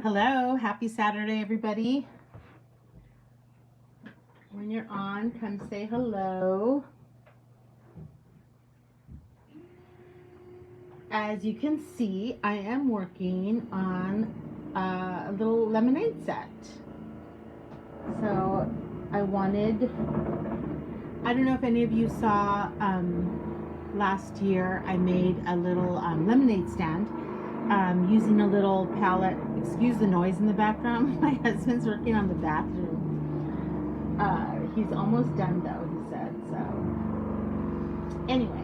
Hello, happy Saturday, everybody. When you're on, come say hello. As you can see, I am working on a little lemonade set. So I don't know if any of you saw last year I made a little lemonade stand using a little palette. Excuse the noise in the background. My husband's working on the bathroom. He's almost done though, he said. So anyway,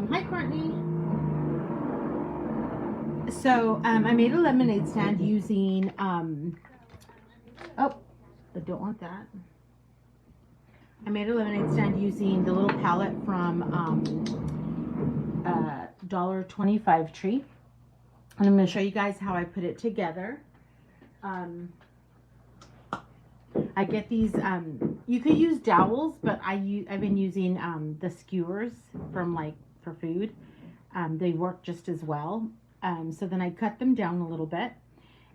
hi Courtney. So I made a lemonade stand using oh, I don't want that. I made a lemonade stand using the little palette from $1.25 Tree. And I'm going to show you guys how I put it together. I get these, you could use dowels, but I've been using the skewers from for food. They work just as well. So then I cut them down a little bit.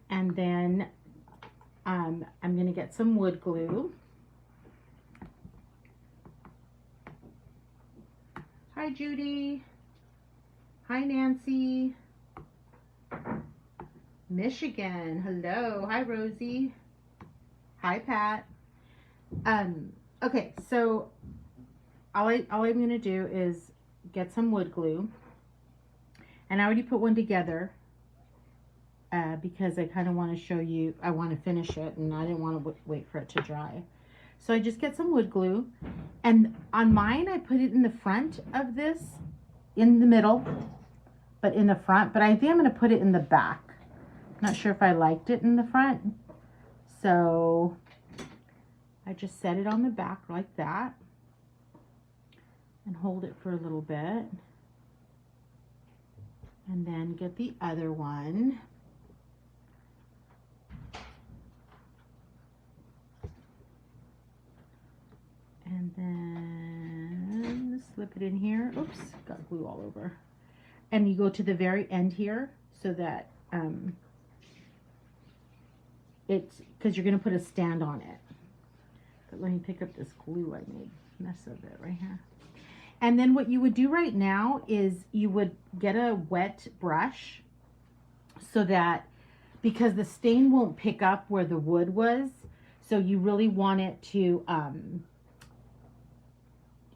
And then I'm going to get some wood glue. Hi, Judy. Hi, Nancy. Michigan. Hello. Hi, Rosie. Hi, Pat. Okay, so all I'm going to do is get some wood glue. And I already put one together because I kind of want to show you, I want to finish it and I didn't want to wait for it to dry. So I just get some wood glue, and on mine I put it in the front of this, in the middle, but in the front, but I think I'm going to put it in the back. Not sure if I liked it in the front, so I just set it on the back like that and hold it for a little bit, and then get the other one. And then slip it in here. Oops, got glue all over. And you go to the very end here so that it's, because you're going to put a stand on it. But let me pick up this glue I made a mess of it right here. And then what you would do right now is you would get a wet brush so that, because the stain won't pick up where the wood was, so you really want it to,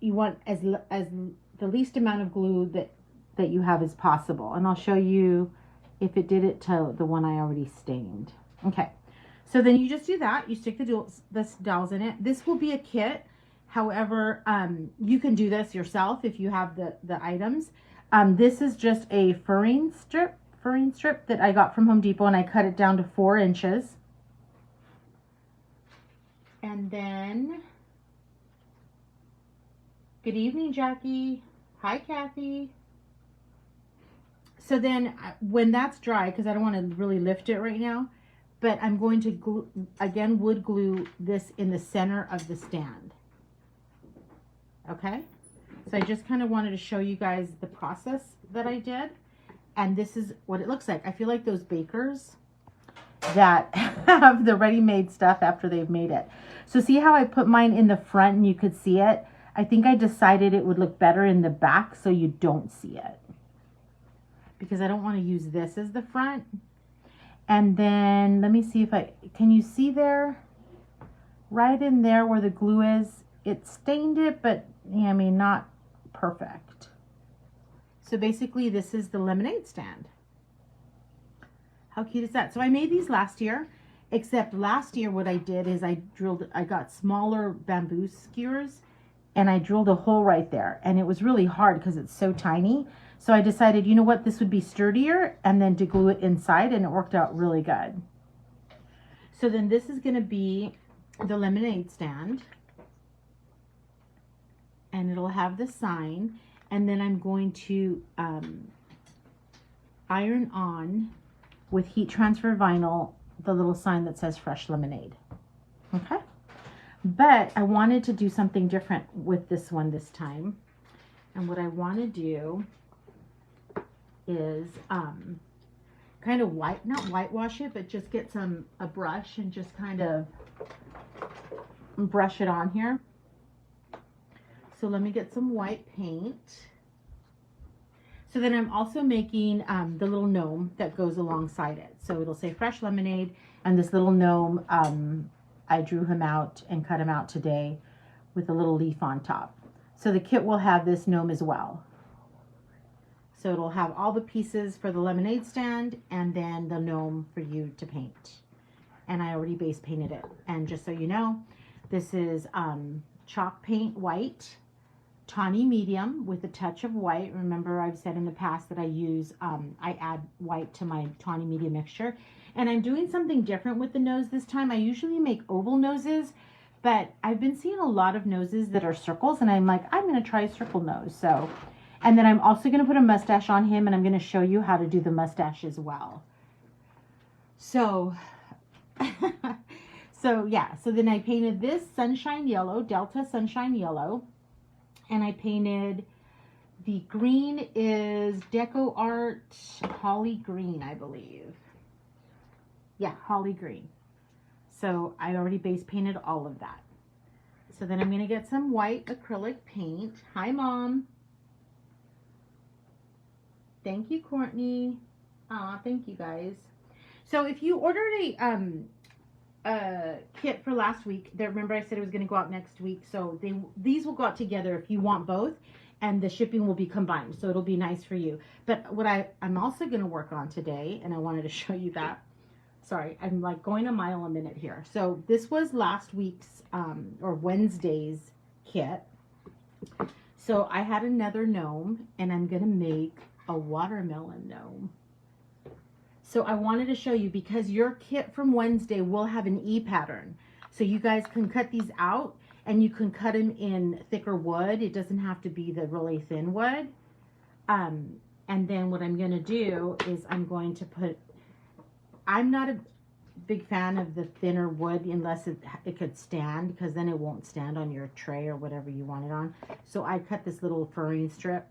you want as the least amount of glue that you have as possible. And I'll show you if it did it to the one I already stained. Okay, so then you just do that. You stick the dowels in it. This will be a kit. However, you can do this yourself if you have the items. This is just a furring strip that I got from Home Depot, and I cut it down to 4 inches. And then, good evening, Jackie. Hi, Kathy. So then when that's dry, because I don't want to really lift it right now, but I'm going to glue, again, wood glue this in the center of the stand. Okay? So I just kind of wanted to show you guys the process that I did. And this is what it looks like. I feel like those bakers that have the ready-made stuff after they've made it. So see how I put mine in the front and you could see it? I think I decided it would look better in the back so you don't see it, because I don't want to use this as the front. And then let me see if can you see there? Right in there where the glue is, it stained it, but yeah, I mean, not perfect. So basically this is the lemonade stand. How cute is that? So I made these last year, except last year what I did is I got smaller bamboo skewers, and I drilled a hole right there, and it was really hard because it's so tiny. So I decided, you know what, this would be sturdier, and then to glue it inside, and it worked out really good. So then this is going to be the lemonade stand, and it'll have the sign, and then I'm going to iron on with heat transfer vinyl the little sign that says Fresh Lemonade. Okay? But I wanted to do something different with this one this time. And what I want to do is kind of not whitewash it, but just get a brush and just kind of brush it on here. So let me get some white paint. So then I'm also making the little gnome that goes alongside it. So it'll say fresh lemonade, and this little gnome, I drew him out and cut him out today with a little leaf on top. So the kit will have this gnome as well. So it'll have all the pieces for the lemonade stand and then the gnome for you to paint. And I already base painted it. And just so you know, this is chalk paint white, tawny medium with a touch of white. Remember, I've said in the past that I add white to my tawny medium mixture. And I'm doing something different with the nose this time. I usually make oval noses, but I've been seeing a lot of noses that are circles, and I'm like, I'm going to try a circle nose. So, and then I'm also going to put a mustache on him, and I'm going to show you how to do the mustache as well. So, yeah, so then I painted this sunshine yellow, Delta Sunshine Yellow. And I painted, the green is Deco Art Holly Green, I believe. Yeah, Holly Green. So I already base painted all of that. So then I'm going to get some white acrylic paint. Hi, Mom. Thank you, Courtney. Aw, thank you, guys. So if you ordered a kit for last week, remember I said it was going to go out next week, so these will go out together if you want both, and the shipping will be combined, so it'll be nice for you. But what I'm also going to work on today, and I wanted to show you that, sorry, I'm like going a mile a minute here. So this was last week's or Wednesday's kit. So I had another gnome, and I'm going to make a watermelon gnome. So I wanted to show you, because your kit from Wednesday will have an E pattern. So you guys can cut these out, and you can cut them in thicker wood. It doesn't have to be the really thin wood. And then what I'm going to do is I'm going to I'm not a big fan of the thinner wood unless it could stand, because then it won't stand on your tray or whatever you want it on. So I cut this little furring strip,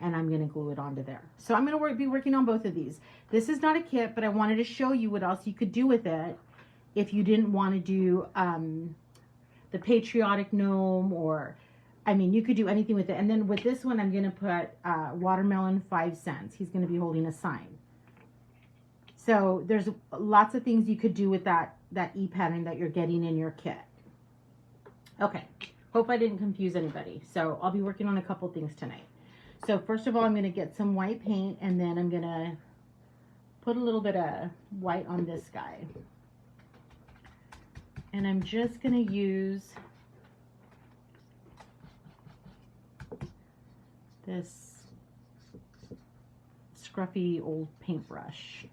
and I'm going to glue it onto there. So I'm going to be working on both of these. This is not a kit, but I wanted to show you what else you could do with it if you didn't want to do the patriotic gnome, or, I mean, you could do anything with it. And then with this one, I'm going to put watermelon 5 cents. He's going to be holding a sign. So there's lots of things you could do with that E pattern that you're getting in your kit. Okay, hope I didn't confuse anybody. So I'll be working on a couple things tonight. So first of all, I'm going to get some white paint, and then I'm going to put a little bit of white on this guy. And I'm just going to use this scruffy old paintbrush.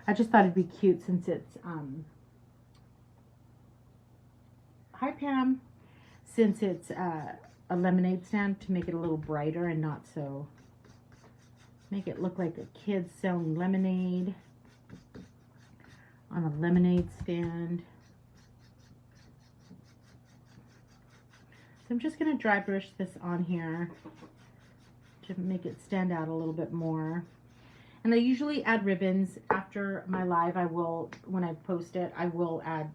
I just thought it'd be cute since it's hi Pam, since it's a lemonade stand, to make it a little brighter and not so, make it look like a kid selling lemonade on a lemonade stand. So I'm just going to dry brush this on here to make it stand out a little bit more. And I usually add ribbons after my live. I will, when I post it, I will add,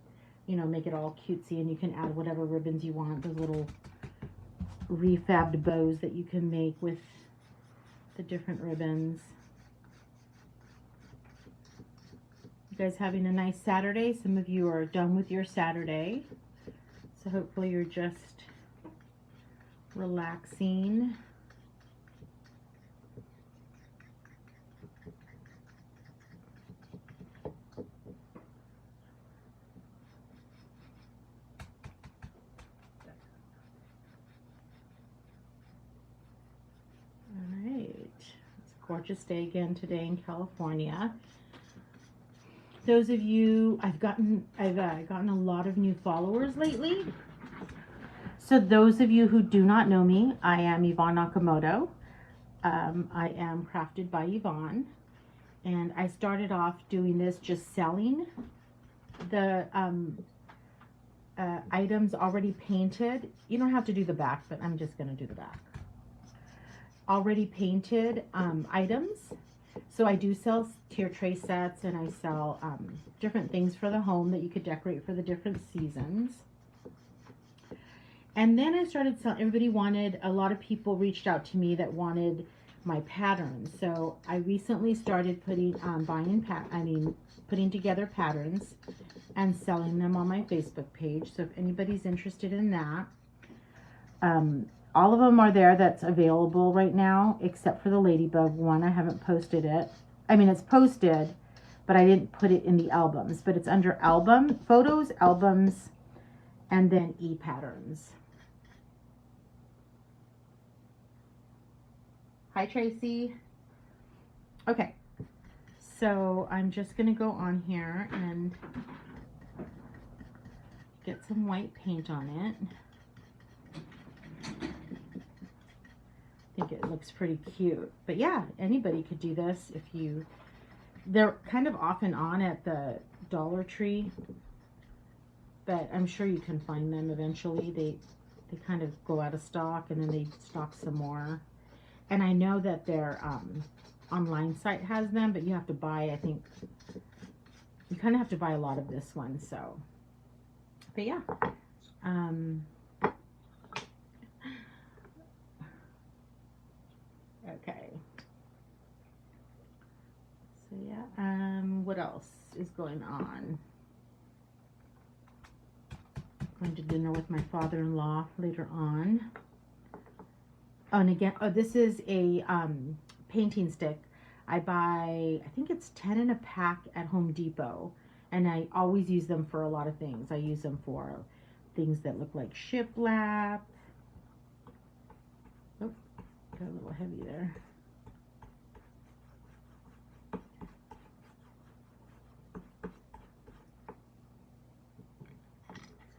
you know, make it all cutesy, and you can add whatever ribbons you want, those little refabbed bows that you can make with the different ribbons. You guys having a nice Saturday? Some of you are done with your Saturday, so hopefully you're just relaxing. Gorgeous day again today in California. Those of you, I've gotten a lot of new followers lately. So those of you who do not know me, I am Yvonne Nakamoto. I am Crafted by Yvonne, and I started off doing this just selling the items already painted. You don't have to do the back, but I'm just going to do the back. Already painted items. So I do sell tier tray sets, and I sell different things for the home that you could decorate for the different seasons. And then I started selling, a lot of people reached out to me that wanted my patterns. So I recently started putting together patterns and selling them on my Facebook page. So if anybody's interested in that, all of them are there that's available right now, except for the ladybug one. I haven't posted it. I mean, it's posted, but I didn't put it in the albums. But it's under album, photos, albums, and then e-patterns. Hi, Tracy. Okay, so I'm just going to go on here and get some white paint on it. I think it looks pretty cute. But yeah, anybody could do this if you... They're kind of off and on at the Dollar Tree, but I'm sure you can find them eventually. They kind of go out of stock, and then they stock some more. And I know that their online site has them, but you have to buy, I think, you kind of have to buy a lot of this one, so. But yeah. Okay. So yeah, what else is going on? Going to dinner with my father-in-law later on. Oh, and again, this is a painting stick. I buy, I think it's 10 in a pack at Home Depot, and I always use them for a lot of things. I use them for things that look like shiplap. Oh, got a little heavy there.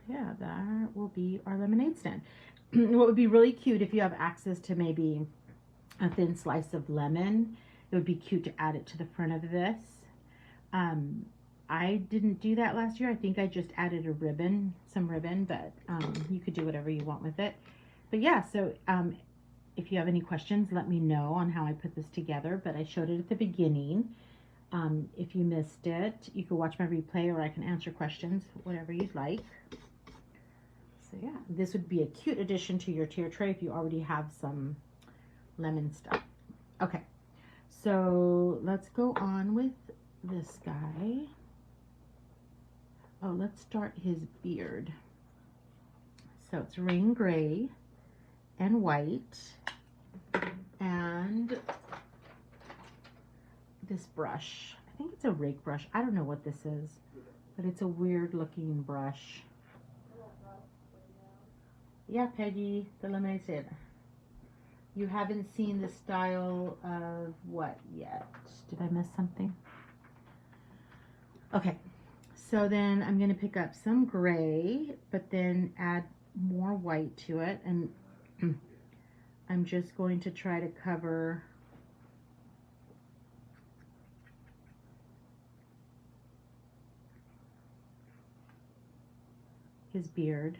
Yeah, that will be our lemonade stand. What would be really cute if you have access to maybe a thin slice of lemon, it would be cute to add it to the front of this. I didn't do that last year. I think I just added a ribbon, some ribbon, but you could do whatever you want with it. But yeah, so if you have any questions, let me know on how I put this together, but I showed it at the beginning. If you missed it, you can watch my replay, or I can answer questions, whatever you'd like. So yeah, this would be a cute addition to your tier tray if you already have some lemon stuff. Okay, so let's go on with this guy. Oh, let's start his beard. So it's rain gray and white, and this brush. I think it's a rake brush. I don't know what this is, but it's a weird looking brush. Yeah, Peggy, the lemonade stand. You haven't seen the style of what yet? Did I miss something? Okay, so then I'm going to pick up some gray, but then add more white to it, and I'm just going to try to cover his beard.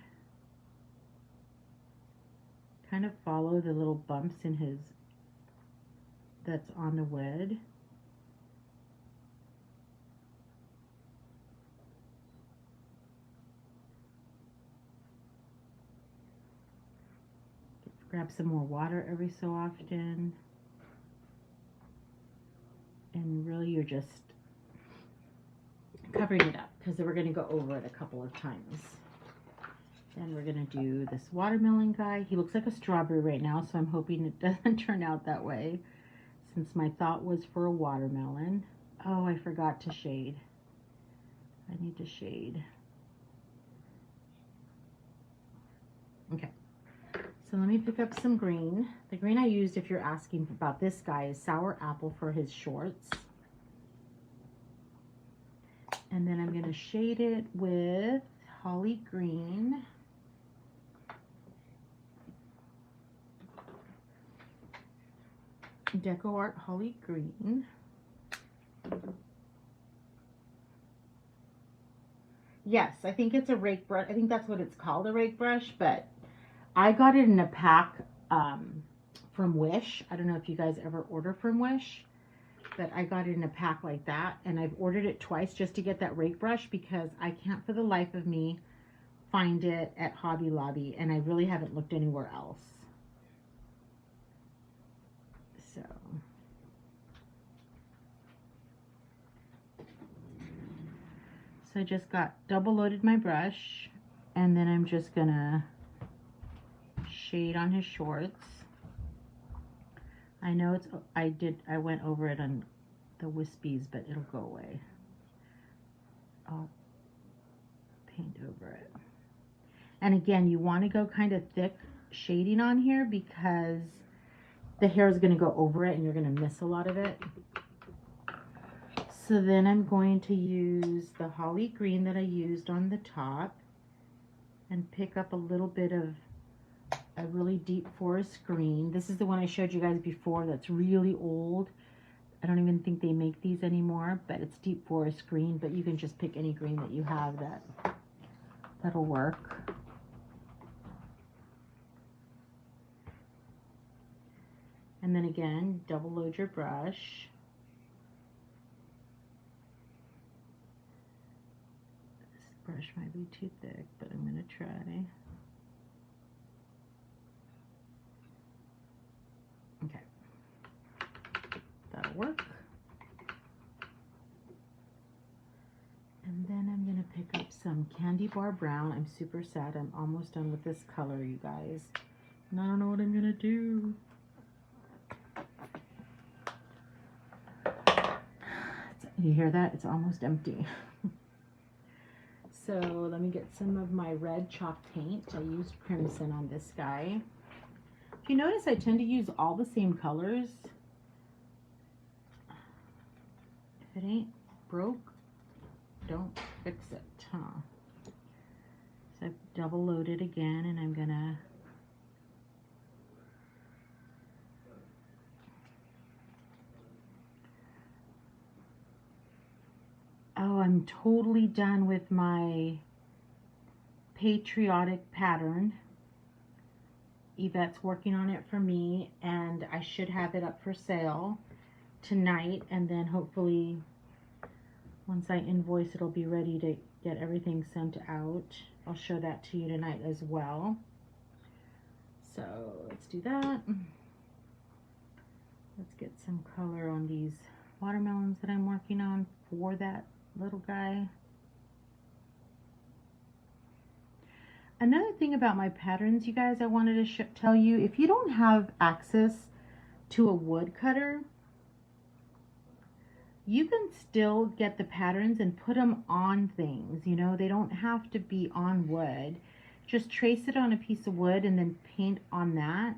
Kind of follow the little bumps in his, that's on the wood. Grab some more water every so often. And really you're just covering it up, because we're going to go over it a couple of times. Then we're going to do this watermelon guy. He looks like a strawberry right now, so I'm hoping it doesn't turn out that way, since my thought was for a watermelon. Oh, I forgot to shade. I need to shade. Okay. So let me pick up some green. The green I used, if you're asking about this guy, is Sour Apple for his shorts. And then I'm going to shade it with Holly Green. Deco Art Holly Green. Yes, I think it's a rake brush. I think that's what it's called, a rake brush, but I got it in a pack from Wish. I don't know if you guys ever order from Wish, but I got it in a pack like that, and I've ordered it twice just to get that rake brush because I can't for the life of me find it at Hobby Lobby, and I really haven't looked anywhere else. So I just got double loaded my brush, and then I'm just gonna shade on his shorts. I know I went over it on the wispies, but it'll go away. I'll paint over it. And again, you want to go kind of thick shading on here because the hair is going to go over it and you're going to miss a lot of it. So then I'm going to use the Holly Green that I used on the top and pick up a little bit of a really deep forest green. This is the one I showed you guys before that's really old. I don't even think they make these anymore, but it's deep forest green, but you can just pick any green that you have that'll work. And then again, double load your brush. This brush might be too thick, but I'm going to try. Okay. That'll work. And then I'm going to pick up some Candy Bar Brown. I'm super sad. I'm almost done with this color, you guys. And I don't know what I'm going to do. You hear that? It's almost empty. So let me get some of my red chalk paint. I used crimson on this guy. If you notice, I tend to use all the same colors. If it ain't broke, don't fix it, huh? So I've double loaded again, and I'm gonna I'm totally done with my patriotic pattern. Yvette's working on it for me, and I should have it up for sale tonight, and then hopefully once I invoice, it'll be ready to get everything sent out. I'll show that to you tonight as well. So let's do that. Let's get some color on these watermelons that I'm working on for that little guy. Another thing about my patterns, you guys, I wanted to tell you, if you don't have access to a wood cutter, you can still get the patterns and put them on things. You know, they don't have to be on wood. Just trace it on a piece of wood and then paint on that.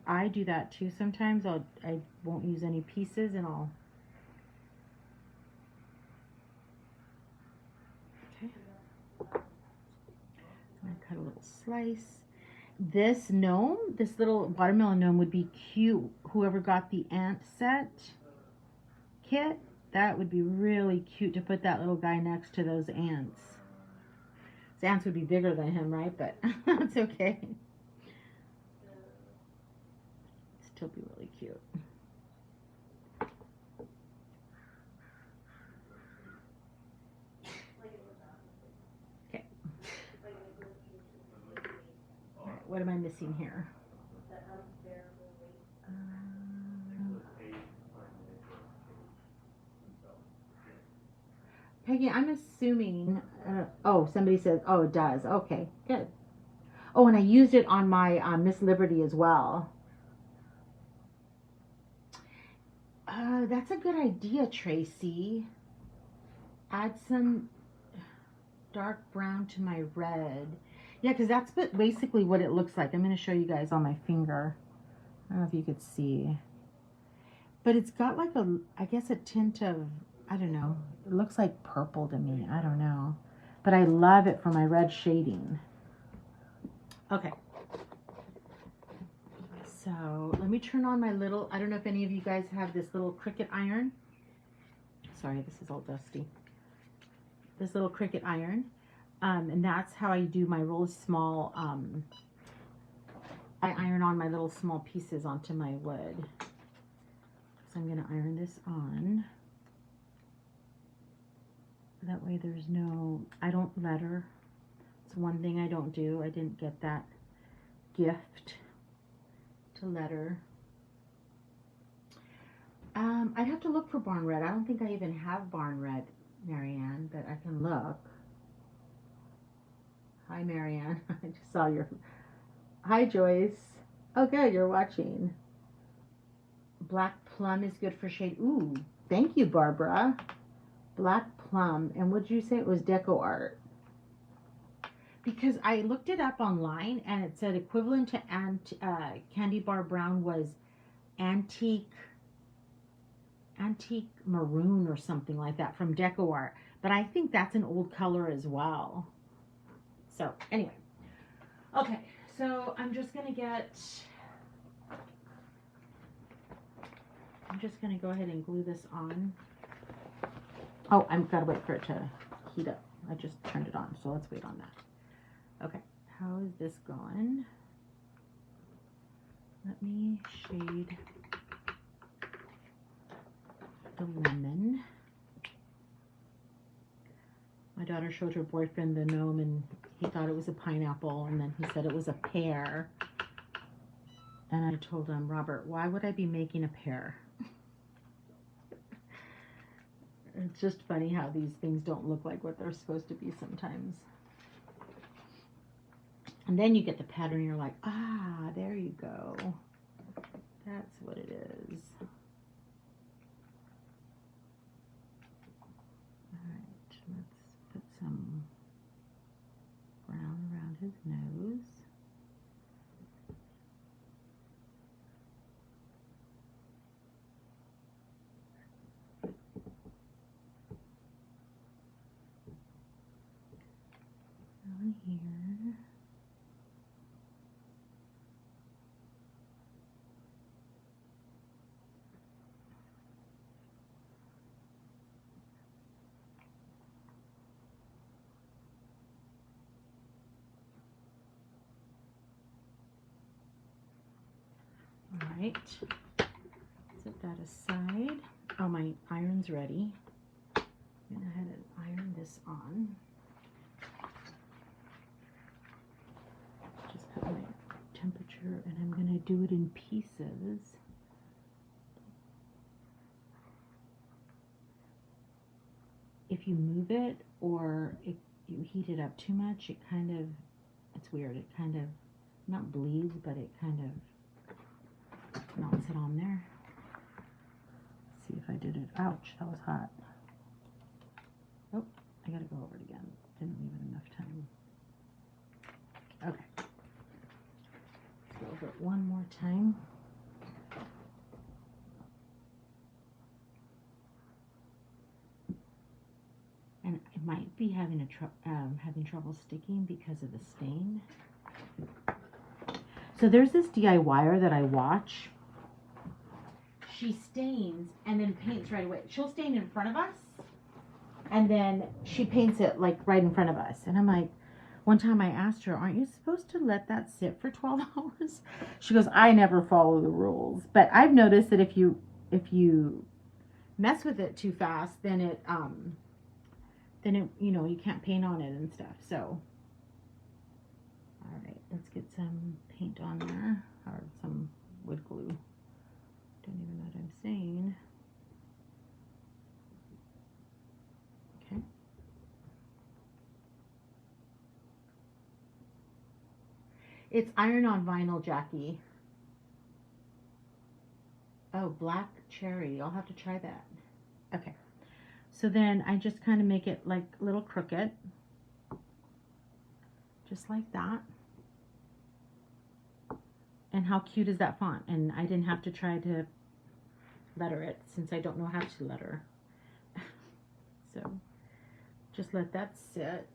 I do that too sometimes. I won't use any pieces, and I'll cut a little slice. This gnome, this little watermelon gnome would be cute. Whoever got the ant set kit, that would be really cute to put that little guy next to those ants. Those ants would be bigger than him, right? But that's okay. Still be really cute. What am I missing here? Peggy, I'm assuming, oh, somebody says, oh, it does. Okay, good. Oh, and I used it on my Miss Liberty as well. That's a good idea, Tracy. Add some dark brown to my red. Yeah, because that's basically what it looks like. I'm going to show you guys on my finger. I don't know if you could see. But it's got like a, I guess a tint of, I don't know. It looks like purple to me. I don't know. But I love it for my red shading. Okay. So let me turn on my little, I don't know if any of you guys have this little Cricut iron. Sorry, this is all dusty. this little Cricut iron. And that's how I do my really small, I iron on my little small pieces onto my wood. So I'm going to iron this on. That way there's no, I don't letter. It's one thing I don't do. I didn't get that gift to letter. I'd have to look for Barn Red. I don't think I even have Barn Red, Marianne, but I can look. Hi, Marianne. I just saw your... Hi, Joyce. Oh, good. You're watching. Black Plum is good for shade. Ooh, thank you, Barbara. Black Plum. And would you say it was Deco Art? Because I looked it up online, and it said equivalent to Candy Bar Brown was antique maroon or something like that from Deco Art. But I think that's an old color as well. So anyway, okay, so I'm just gonna go ahead and glue this on. Oh, I've got to wait for it to heat up. I just turned it on, so let's wait on that. Okay, how is this going? Let me shade the lemon. My daughter showed her boyfriend the gnome, and he thought it was a pineapple, and then he said it was a pear. And I told him, Robert, why would I be making a pear? It's just funny how these things don't look like what they're supposed to be sometimes. And then you get the pattern, and you're like, ah, there you go. That's what it is. Some brown around his nose. Down here. All right, set that aside. Oh, my iron's ready. I'm going to go ahead and iron this on. Just have my temperature, and I'm going to do it in pieces. If you move it or if you heat it up too much, it kind of, it's weird. It kind of, not bleeds, but it kind of melts it on there. Let's see if I did it. Ouch, that was hot. Oh, I gotta go over it again. Didn't leave it enough time. Okay. Let's go over it one more time. And it might be having trouble sticking because of the stain. So there's this DIYer that I watch. She stains and then paints right away. She'll stain in front of us, and then she paints it like right in front of us. And I'm like, one time I asked her, aren't you supposed to let that sit for 12 hours? She goes, I never follow the rules. But I've noticed that if you mess with it too fast, then it you know, you can't paint on it and stuff. So, all right, let's get some paint on there, or some wood glue. Don't even know what I'm saying. Okay. It's iron on vinyl, Jackie. Oh, black cherry. I'll have to try that. Okay. So then I just kind of make it like a little crooked. Just like that. And how cute is that font? And I didn't have to try to letter it since I don't know how to letter. So just let that sit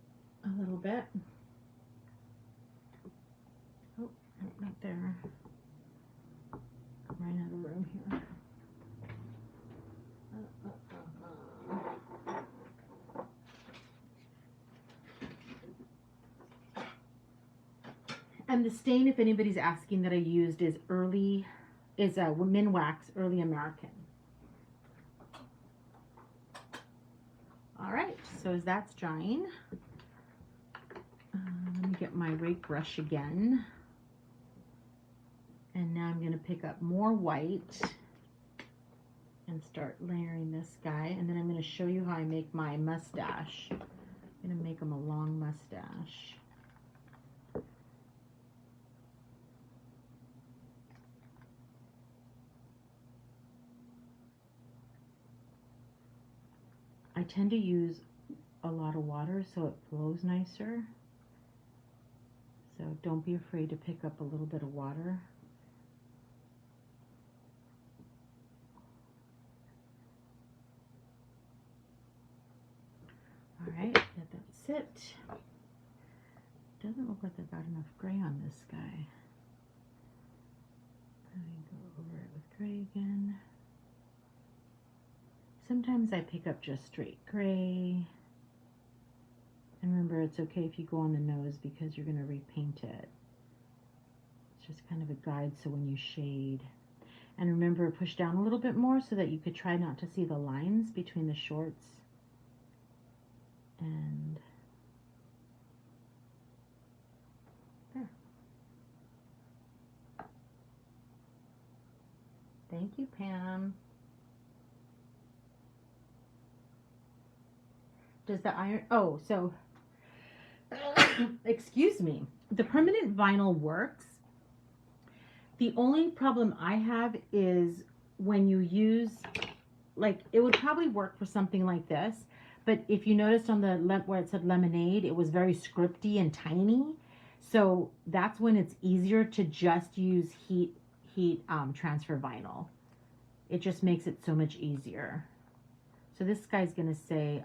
a little bit. Oh, not there. I'm running out of room here. the stain, if anybody's asking, that I used is Minwax Early American. All right, so as that's drying, let me get my rake brush again. And now I'm going to pick up more white and start layering this guy. And then I'm going to show you how I make my mustache. I'm going to make him a long mustache. I tend to use a lot of water so it flows nicer. So don't be afraid to pick up a little bit of water. All right, let that sit. Doesn't look like I got enough gray on this guy. Let me go over it with gray again. Sometimes I pick up just straight gray. And remember, it's okay if you go on the nose because you're going to repaint it. It's just kind of a guide so when you shade. And remember, push down a little bit more so that you could try not to see the lines between the shorts and there. Thank you, Pam. Does the iron, oh, so, excuse me. The permanent vinyl works. The only problem I have is when you use, like, it would probably work for something like this. But if you noticed on the where it said lemonade, it was very scripty and tiny. So that's when it's easier to just use heat transfer vinyl. It just makes it so much easier. So this guy's gonna say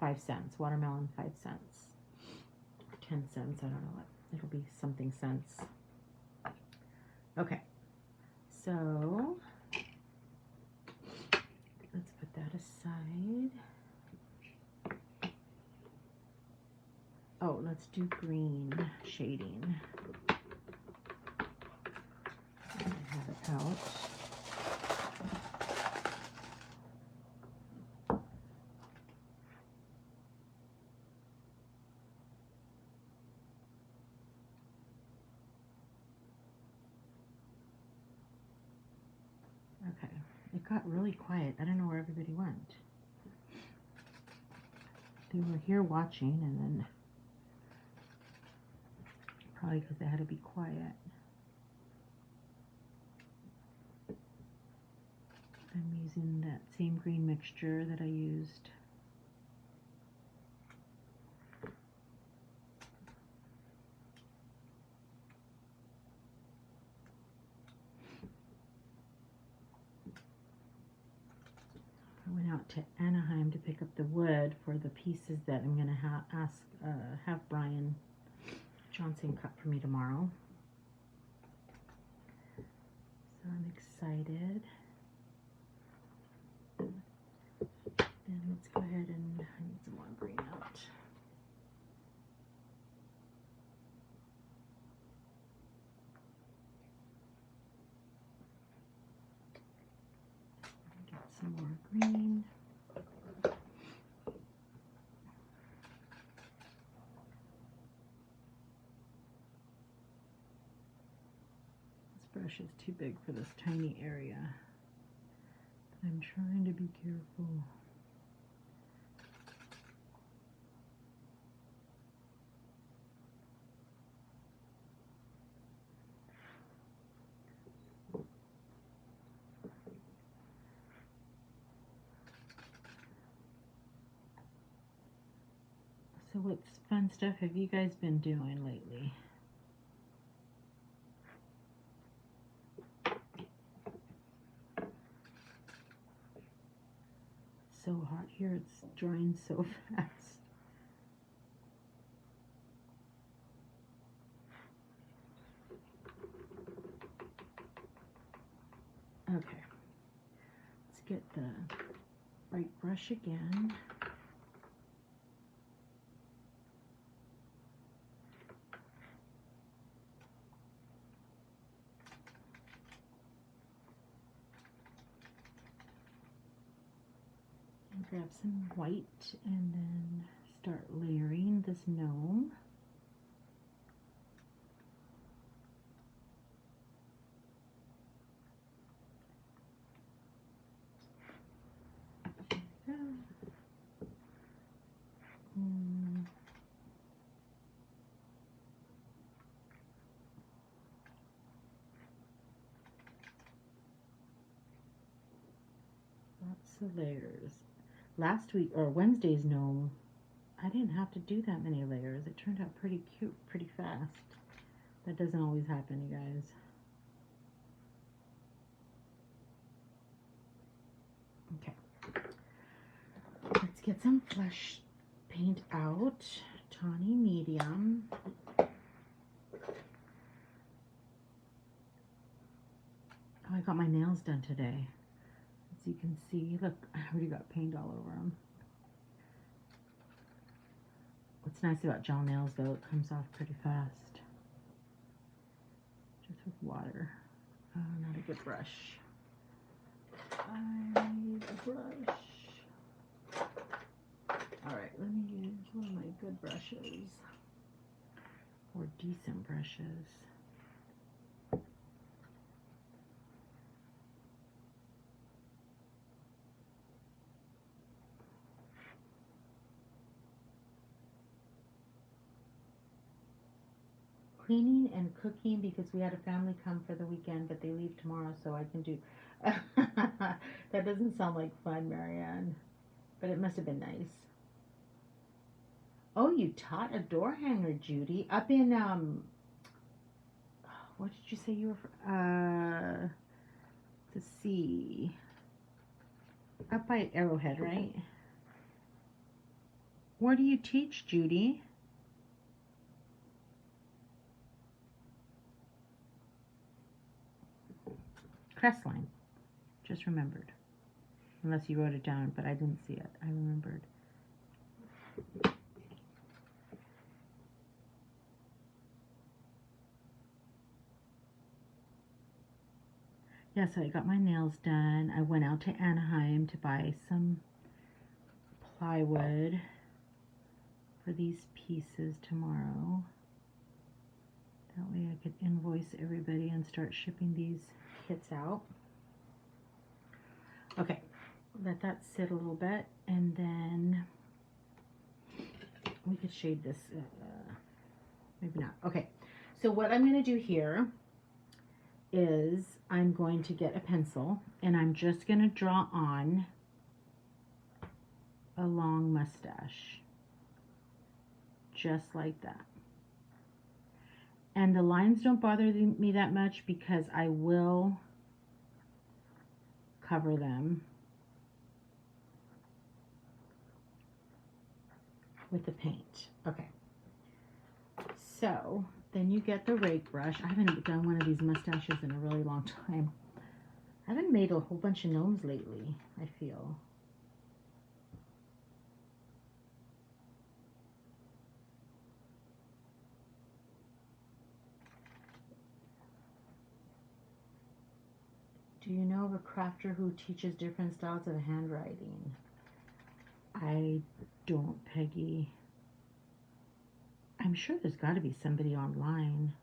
5 cents, watermelon 5 cents, 10 cents. I don't know what it'll be, something cents. Okay, so let's put that aside. Oh, let's do green shading. I have it out. Okay, it got really quiet. I don't know where everybody went. They were here watching and then probably because they had to be quiet. I'm using that same green mixture that I used. I went out to Anaheim to pick up the wood for the pieces that I'm going to have Brian Johnson cut for me tomorrow. So I'm excited. Then let's go ahead and I need some more green out. Get some more green. Brush is too big for this tiny area. But I'm trying to be careful. So what fun stuff have you guys been doing lately? So hot here, it's drying so fast. Okay, let's get the bright brush again. grab some white and then start layering this gnome. Lots of layers. Last week, or Wednesday's gnome, I didn't have to do that many layers. It turned out pretty cute, pretty fast. That doesn't always happen, you guys. Okay. Let's get some flesh paint out. Tawny medium. Oh, I got my nails done today. As you can see, look, I already got paint all over them. What's nice about gel nails, though, it comes off pretty fast. Just with water. Oh, not a good brush. I need a brush. Alright, let me use one of my good brushes. Or decent brushes. Cleaning and cooking because we had a family come for the weekend, but they leave tomorrow, so I can do. That doesn't sound like fun, Marianne, but it must have been nice. Oh, you taught a door hanger, Judy, up in what did you say you were from? Let's see, up by Arrowhead, right? Where do you teach, Judy? Crestline. Just remembered. Unless you wrote it down, but I didn't see it. I remembered. Yeah, so I got my nails done. I went out to Anaheim to buy some plywood for these pieces tomorrow. That way I could invoice everybody and start shipping these kits out. Okay, let that sit a little bit, and then we could shade this, maybe not. Okay, so what I'm going to do here is I'm going to get a pencil, and I'm just going to draw on a long mustache, just like that. And the lines don't bother me that much because I will cover them with the paint. Okay. So then you get the rake brush. I haven't done one of these mustaches in a really long time. I haven't made a whole bunch of gnomes lately, I feel. Do you know of a crafter who teaches different styles of handwriting? I don't, Peggy. I'm sure there's got to be somebody online.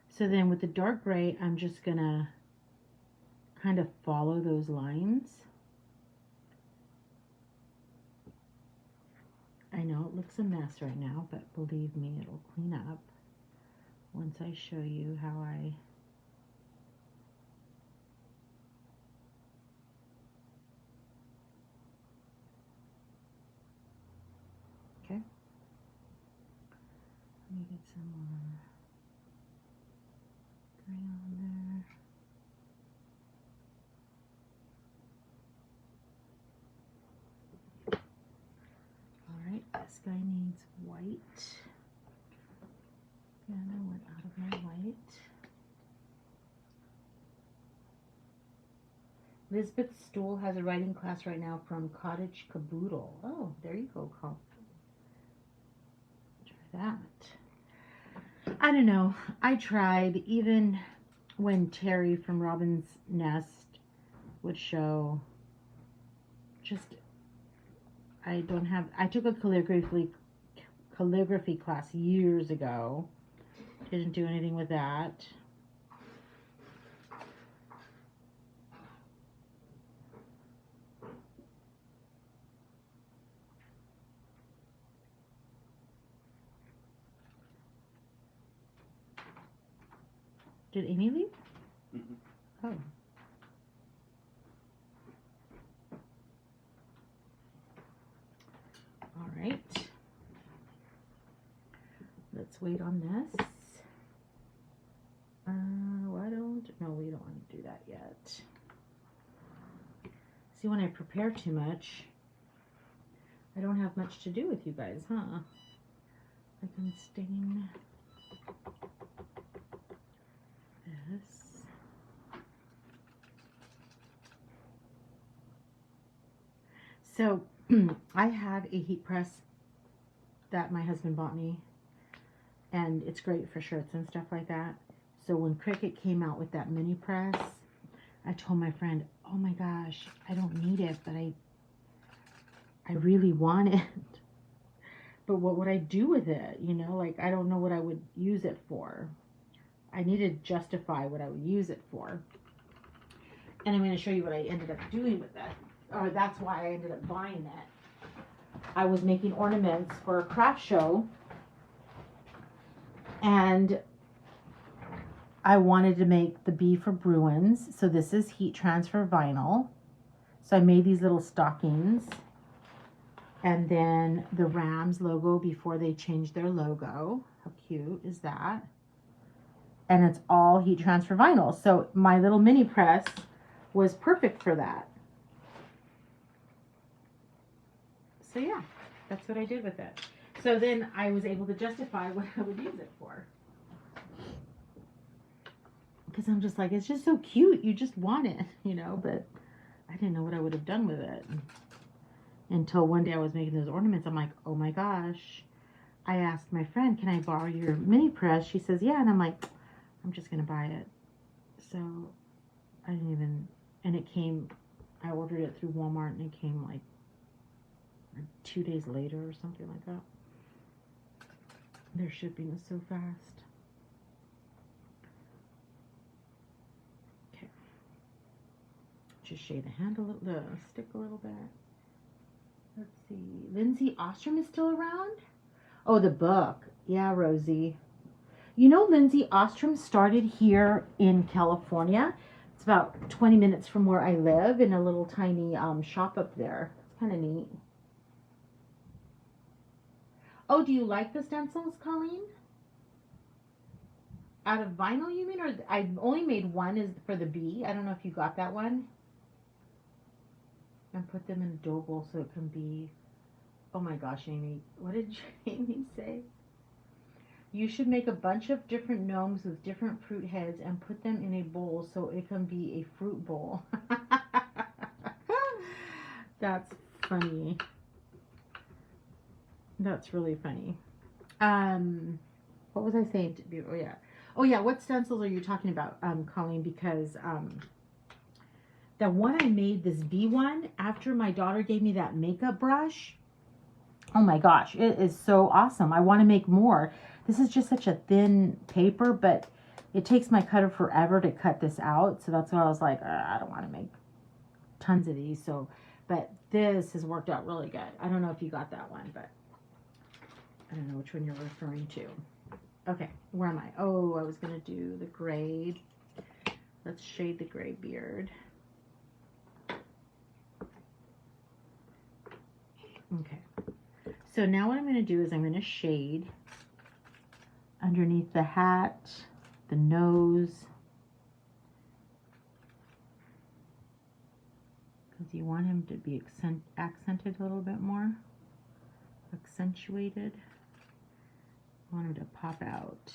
So then with the dark gray, I'm just going to kind of follow those lines. I know it looks a mess right now, but believe me, it'll clean up once I show you how I... Okay. Let me get some more gray on there. Alright, this guy needs white. And I went out of my white. Lisbeth Stool has a writing class right now from Cottage Caboodle. Oh, there you go, Carl. Try that. I don't know. I tried. Even when Terry from Robin's Nest would show. Just, I took a calligraphy class years ago. Didn't do anything with that. Did Amy leave? Mm-hmm. Oh. All right. Let's wait on this. No, we don't want to do that yet. See, when I prepare too much, I don't have much to do with you guys, huh? I can stain this. So, I have a heat press that my husband bought me, and it's great for shirts and stuff like that. So when Cricut came out with that mini press, I told my friend, oh my gosh, I don't need it, but I really want it. But what would I do with it? You know, like, I don't know what I would use it for. I need to justify what I would use it for. And I'm going to show you what I ended up doing with it. Or that's why I ended up buying it. I was making ornaments for a craft show, and I wanted to make the B for Bruins. So this is heat transfer vinyl. So I made these little stockings. And then the Rams logo before they changed their logo. How cute is that? And it's all heat transfer vinyl. So my little mini press was perfect for that. So yeah, that's what I did with it. So then I was able to justify what I would use it for. Because I'm just like, it's just so cute. You just want it, you know, but I didn't know what I would have done with it. Until one day I was making those ornaments. I'm like, oh my gosh. I asked my friend, can I borrow your mini press? She says, yeah. And I'm like, I'm just going to buy it. So I didn't even, and it came, I ordered it through Walmart and it came like 2 days later or something like that. Their shipping is so fast. Okay. Just shade the handle, the stick a little bit. Let's see. Lindsay Ostrom is still around? Oh, the book. Yeah, Rosie. You know, Lindsay Ostrom started here in California. It's about 20 minutes from where I live in a little tiny shop up there. It's kind of neat. Oh, do you like the stencils, Colleen? Out of vinyl, you mean? Or I only made one is for the bee. I don't know if you got that one. And put them in a dough bowl so it can be... Oh my gosh, Amy. What did Amy say? You should make a bunch of different gnomes with different fruit heads and put them in a bowl so it can be a fruit bowl. That's funny. That's really funny. What was I saying to you? Oh yeah, what stencils are you talking about, Colleen? Because the one I made, this bee one, after my daughter gave me that makeup brush, oh my gosh, it is so awesome. I want to make more. This is just such a thin paper, but it takes my cutter forever to cut this out. So that's why I was like, I don't want to make tons of these. So, but this has worked out really good. I don't know if you got that one, but I don't know which one you're referring to. Okay, where am I? Oh, I was going to do the gray. Let's shade the gray beard. Okay. So now what I'm going to do is I'm going to shade underneath the hat, the nose, because you want him to be accented a little bit more, accentuated. I want him to pop out.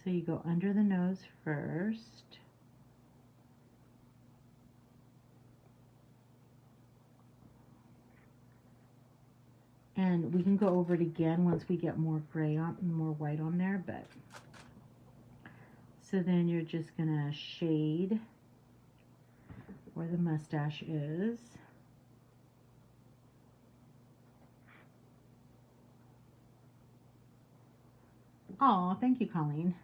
So you go under the nose first. And we can go over it again once we get more gray on, more white on there, but So then you're just gonna shade where the mustache is. Oh, thank you, Colleen.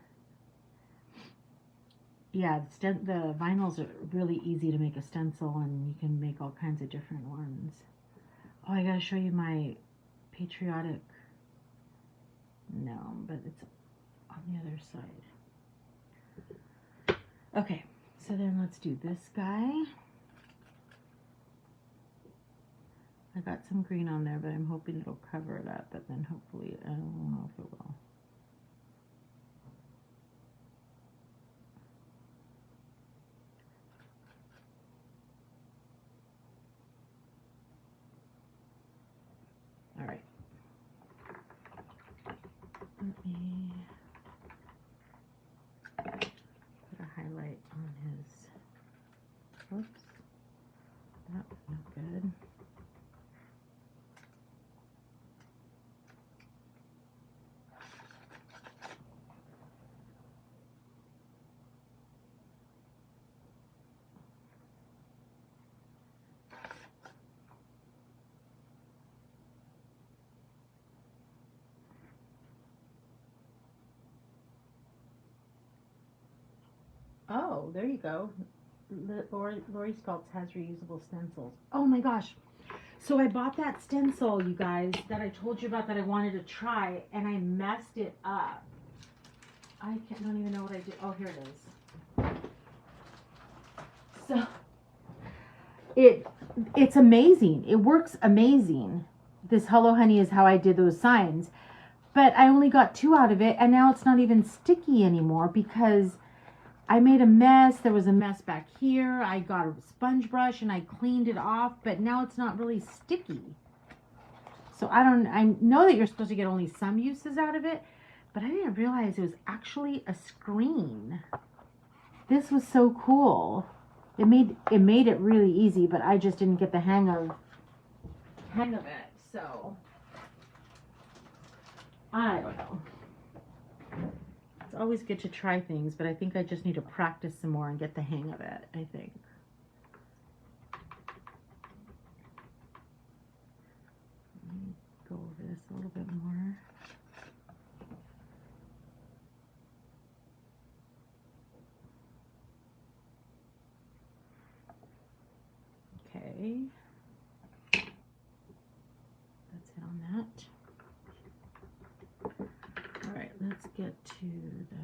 Yeah, the vinyls are really easy to make a stencil, and you can make all kinds of different ones. Oh, I gotta show you my patriotic. No, but it's on the other side. Okay, so then let's do this guy. I got some green on there, but I'm hoping it'll cover it up, but then hopefully, I don't know if it will. All right. Let me put a highlight on his, whoops, that was not good. Oh, there you go. Lori Sculpts has reusable stencils. Oh my gosh. So I bought that stencil, you guys, that I told you about that I wanted to try, and I messed it up. Don't even know what I did. Oh, here it is. So it's amazing. It works amazing. This Hello Honey is how I did those signs. But I only got 2 out of it, and now it's not even sticky anymore because I made a mess. There was a mess back here. I got a sponge brush and I cleaned it off, but now it's not really sticky. So I know that you're supposed to get only some uses out of it, but I didn't realize it was actually a screen. This was so cool. It made it really easy, but I just didn't get the hang of it. So I don't know. It's always good to try things, but I think I just need to practice some more and get the hang of it, I think. Let me go over this a little bit more. Okay. That's it on that. All right, let's get to the...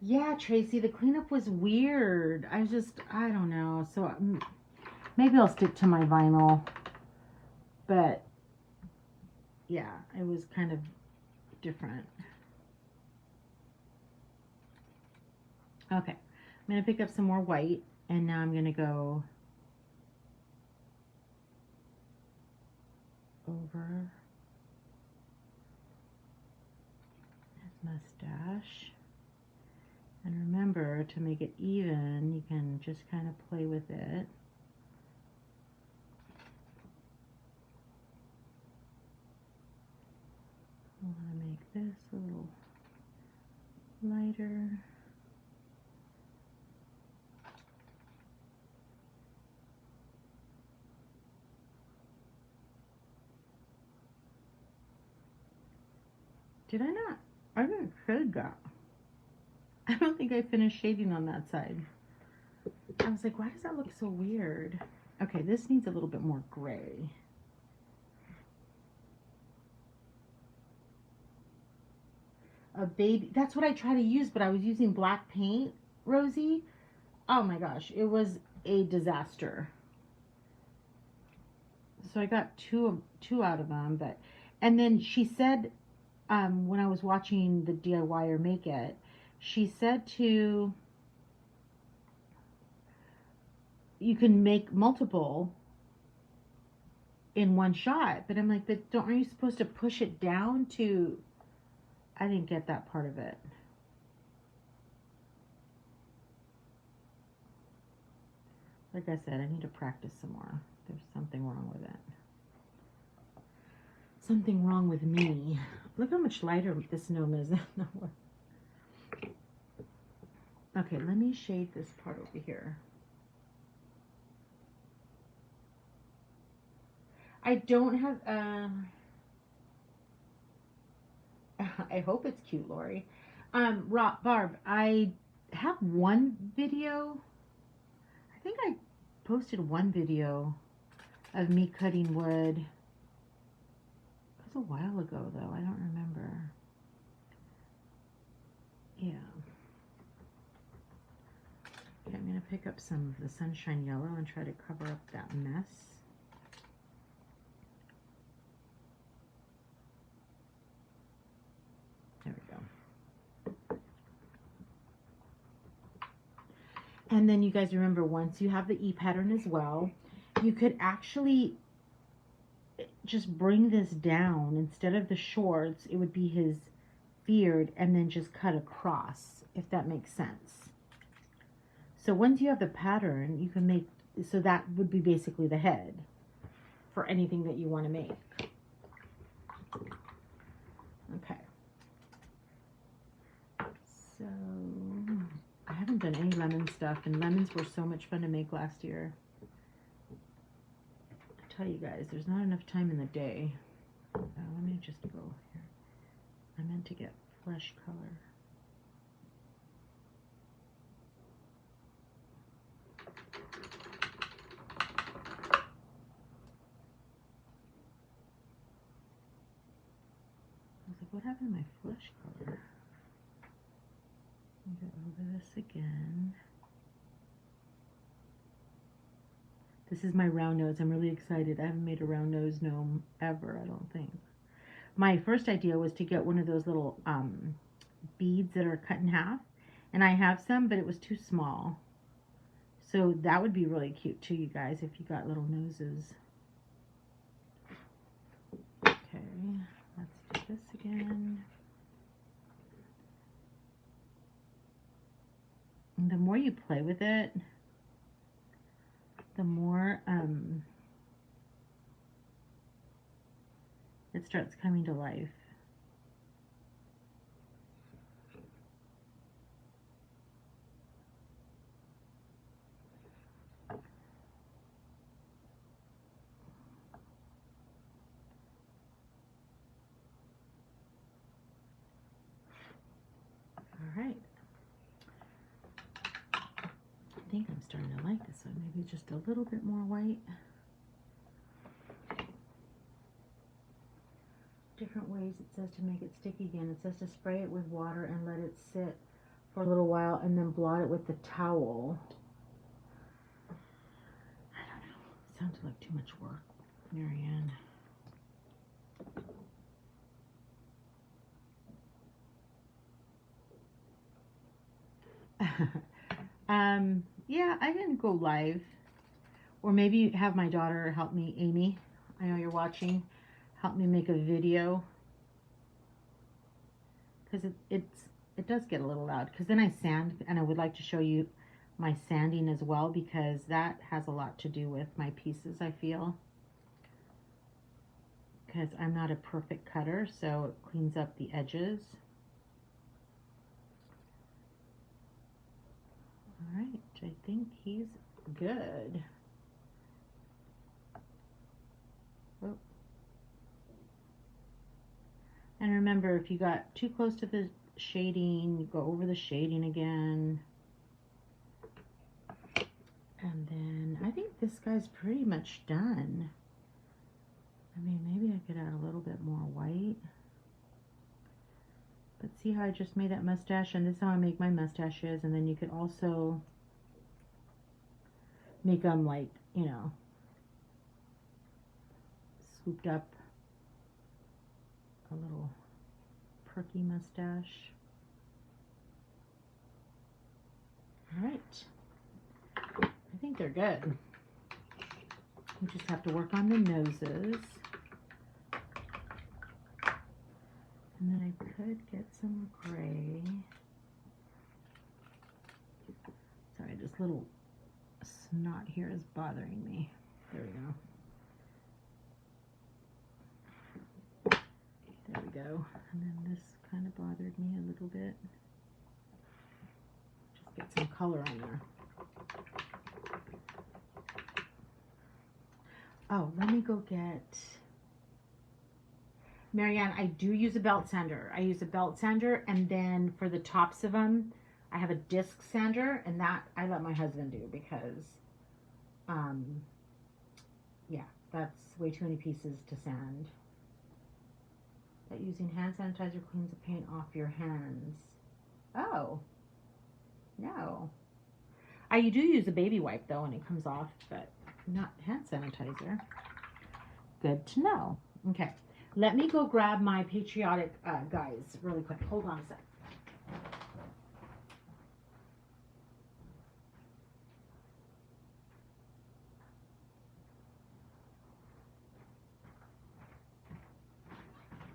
Yeah, Tracy, the cleanup was weird. I don't know. So maybe I'll stick to my vinyl. But yeah, it was kind of different. Okay, I'm going to pick up some more white, and now I'm going to go over his mustache. And remember, to make it even, you can just kind of play with it. I want to make this a little lighter. Did I not? I didn't shade that. I don't think I finished shading on that side. I was like, why does that look so weird? Okay, this needs a little bit more gray. A baby, that's what I try to use, but I was using black paint, Rosie. Oh my gosh, it was a disaster. So I got two out of them, but, and then she said, when I was watching the DIYer make it, she said you can make multiple in one shot, but I'm like, but aren't you supposed to push it down to, I didn't get that part of it. Like I said, I need to practice some more. There's something wrong with it. Something wrong with me. Look how much lighter this gnome is. Okay, let me shade this part over here. I don't have, I hope it's cute, Lori. Barb, I have one video. I think I posted one video of me cutting wood. It was a while ago, though. I don't remember. Yeah. Okay, I'm going to pick up some of the sunshine yellow and try to cover up that mess. There we go. And then you guys remember, once you have the E pattern as well, you could actually just bring this down. Instead of the shorts, it would be his beard, and then just cut across, if that makes sense. So once you have the pattern, you can make, so that would be basically the head for anything that you want to make. Okay. So I haven't done any lemon stuff, and lemons were so much fun to make last year. I tell you guys, there's not enough time in the day. Let me just go here. I meant to get flesh color. I was like, what happened to my flesh color? Let me go over this again. This is my round nose. I'm really excited. I haven't made a round nose gnome ever, I don't think. My first idea was to get one of those little beads that are cut in half. And I have some, but it was too small. So that would be really cute too, you guys, if you got little noses. Okay, let's do this again. And the more you play with it, the more it starts coming to life. All right. I think I'm starting to like this one. Maybe just a little bit more white. Different ways it says to make it stick again. It says to spray it with water and let it sit for a little while and then blot it with the towel. I don't know. It sounds like too much work, Marianne. Yeah, I didn't go live. Or maybe have my daughter help me, Amy. I know you're watching. Help me make a video. Because it does get a little loud. Because then I sand, and I would like to show you my sanding as well, because that has a lot to do with my pieces, I feel. Because I'm not a perfect cutter, so it cleans up the edges. All right, I think he's good. Oh. And remember, if you got too close to the shading, you go over the shading again. And then I think this guy's pretty much done. I mean, maybe I could add a little bit more white. But see how I just made that mustache? And this is how I make my mustaches. And then you could also make them like, you know, swooped up, a little perky mustache. All right. I think they're good. We just have to work on the noses. And then I could get some gray. Sorry, just little knot here is bothering me. There we go. There we go. And then this kind of bothered me a little bit. Just get some color on there. Oh, let me go get... Marianne, I do use a belt sander. I use a belt sander, and then for the tops of them, I have a disc sander, and that I let my husband do because, yeah, that's way too many pieces to sand. That using hand sanitizer cleans the paint off your hands. Oh, no. I do use a baby wipe, though, and it comes off, but not hand sanitizer. Good to know. Okay. Let me go grab my patriotic guys really quick. Hold on a sec.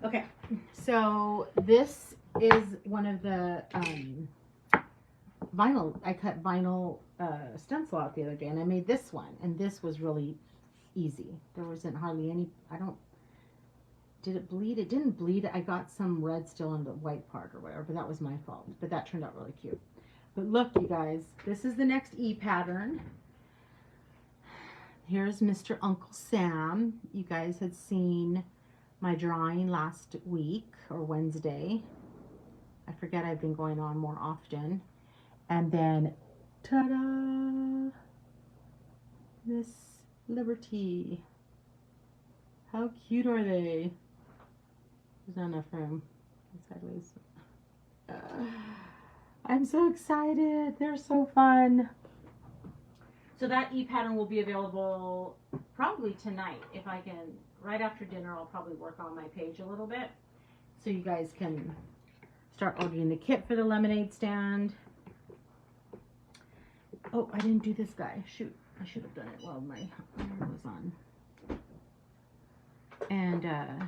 Okay, so this is one of the vinyl. I cut vinyl stencil out the other day, and I made this one, and this was really easy. There wasn't hardly any. Did it bleed? It didn't bleed. I got some red still on the white part or whatever, but that was my fault. But that turned out really cute. But look, you guys, this is the next E pattern. Here's Mr. Uncle Sam. You guys had seen my drawing last week or Wednesday. I forget, I've been going on more often. And then, ta-da! Miss Liberty. How cute are they? There's not enough room. Sideways. I'm so excited. They're so fun. So that E pattern will be available probably tonight. If I can, right after dinner, I'll probably work on my page a little bit. So you guys can start ordering the kit for the lemonade stand. Oh, I didn't do this guy. Shoot. I should have done it while my iron was on. And, yeah.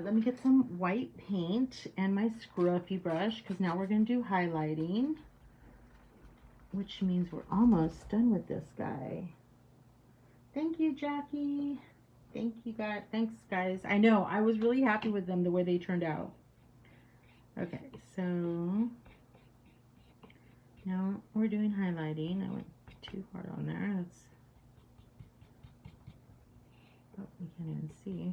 Let me get some white paint and my scruffy brush, because now we're going to do highlighting, which means we're almost done with this guy. Thank you, Jackie. Thank you, guys. Thanks, guys. I know, I was really happy with them the way they turned out. Okay, so now we're doing highlighting. I went too hard on there. That's... Oh, we can't even see.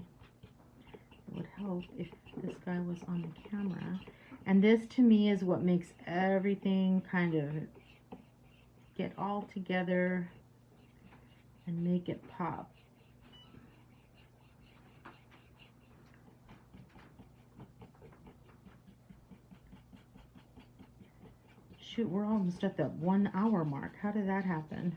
It would help if this guy was on the camera. And this, to me, is what makes everything kind of get all together and make it pop. Shoot, we're almost at the 1 hour mark. How did that happen?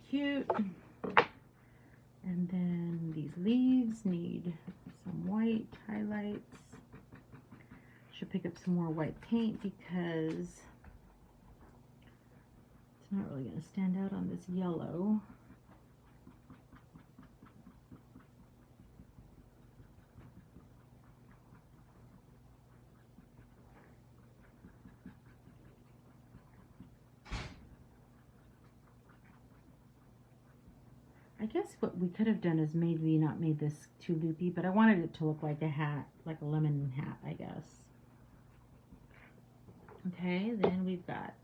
Cute. And then these leaves need some white highlights. Should pick up some more white paint because it's not really going to stand out on this yellow. I guess what we could have done is maybe not made this too loopy, but I wanted it to look like a hat, like a lemon hat, I guess. Okay, then we've got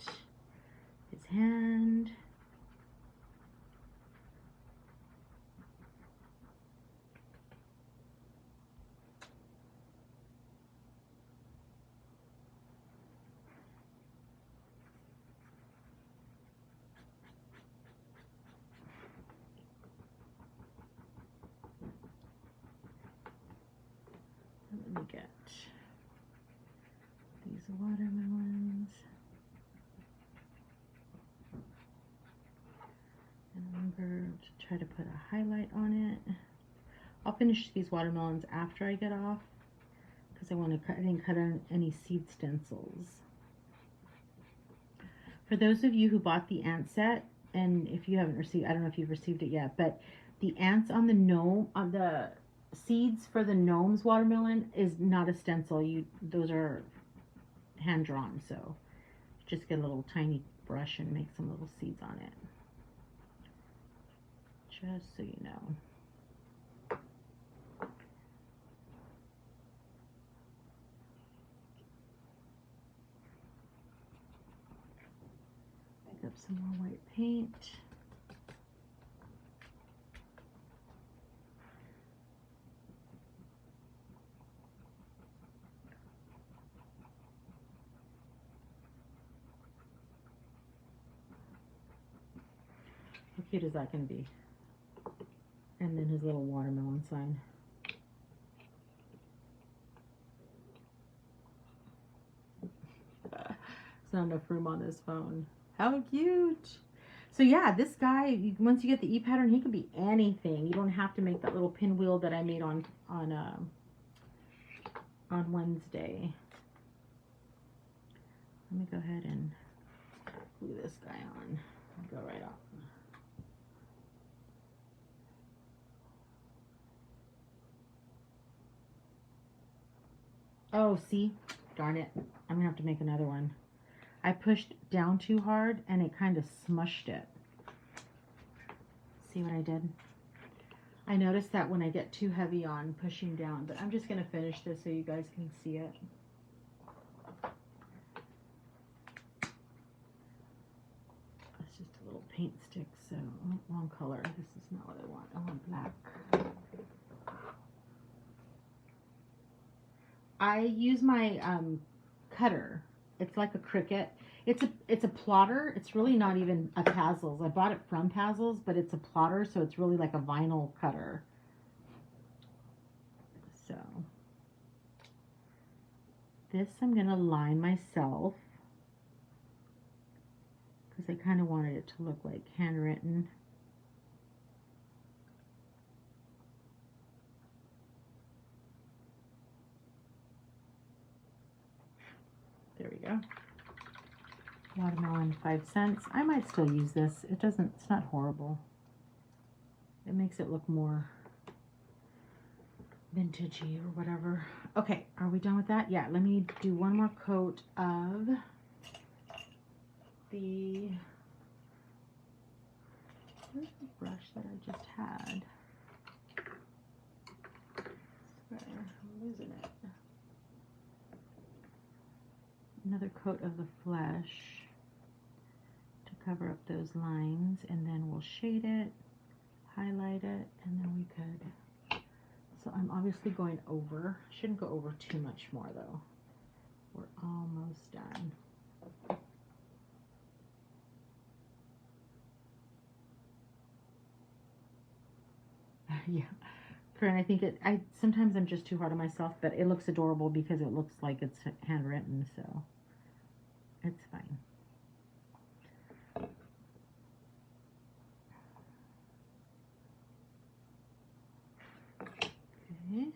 his hand. Let me get these watermelons. And I'm going to try to put a highlight on it. I'll finish these watermelons after I get off because I want to cut, I didn't cut on any seed stencils. For those of you who bought the ant set, and if you haven't received, I don't know if you've received it yet, but the ants on the gnome, on the seeds for the gnomes watermelon is not a stencil. Those are hand drawn, so just get a little tiny brush and make some little seeds on it. Just so you know. Pick up some more white paint. How cute is that going to be? And then his little watermelon sign. There's not enough room on this phone. How cute! So yeah, this guy, once you get the e-pattern, he can be anything. You don't have to make that little pinwheel that I made on Wednesday. Let me go ahead and glue this guy on. I'll go right off. Oh, see? Darn it. I'm gonna have to make another one. I pushed down too hard and it kind of smushed it. See what I did? I noticed that when I get too heavy on pushing down, but I'm just gonna finish this so you guys can see it. It's just a little paint stick, so wrong color. This is not what I want. I want black. I use my cutter. It's like a Cricut. It's a plotter. It's really not even a Pazzles. I bought it from Pazzles, but it's a plotter, so it's really like a vinyl cutter. So this I'm gonna line myself because I kind of wanted it to look like handwritten. There we go. Watermelon 5 cents. I might still use this. It's not horrible. It makes it look more vintagey or whatever. Okay, are we done with that? Yeah, let me do one more coat of the, where's the brush that I just had? I swear, I'm losing it. Another coat of the Flesh to cover up those lines, and then we'll shade it, highlight it, and then we could, so I'm obviously going over, shouldn't go over too much more though. We're almost done. Yeah, Corinne, I think sometimes I'm just too hard on myself, but it looks adorable because it looks like it's handwritten, so it's fine. Okay.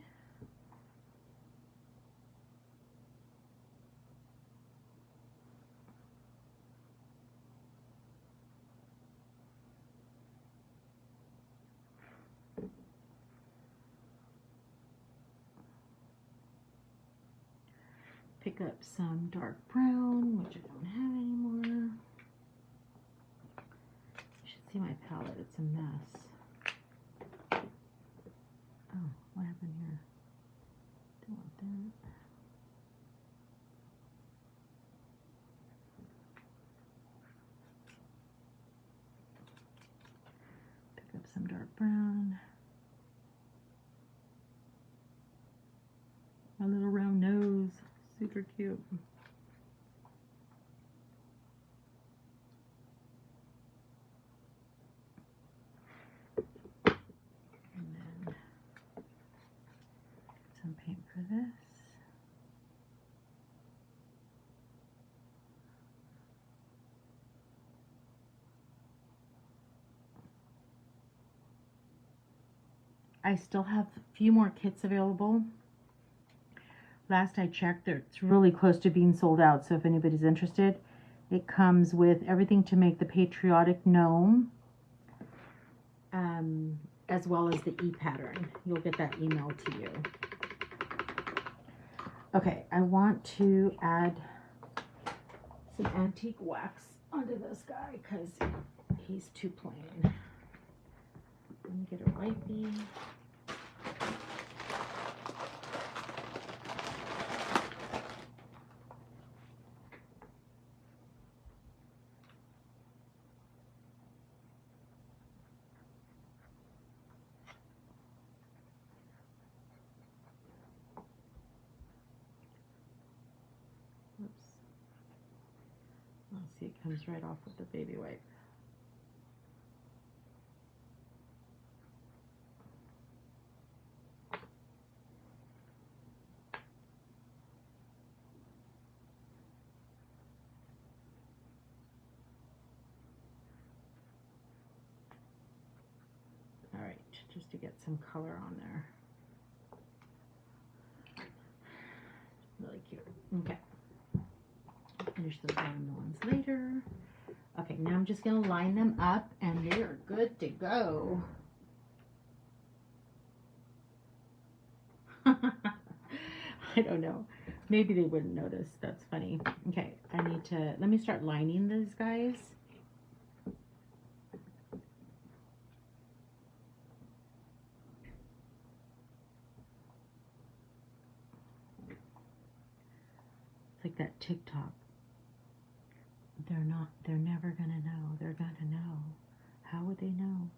Pick up some dark brown, which I don't have anymore. You should see my palette, it's a mess. Oh, what happened here? Don't want that. Pick up some dark brown. My little round nose, super cute. And then some paint for this. I still have a few more kits available. Last I checked, it's really close to being sold out, so if anybody's interested, it comes with everything to make the patriotic gnome, as well as the e-pattern. You'll get that emailed to you. Okay, I want to add some antique wax onto this guy because he's too plain. Let me get a wipey. Oops. Oh, see, it comes right off with the baby wipe. All right, just to get some color on there. Really cute. Okay. Finish those bottom ones later. Okay, now I'm just going to line them up and they are good to go. I don't know. Maybe they wouldn't notice. That's funny. Okay, let me start lining these guys. It's like that TikTok. They're never gonna know. They're gonna know. How would they know?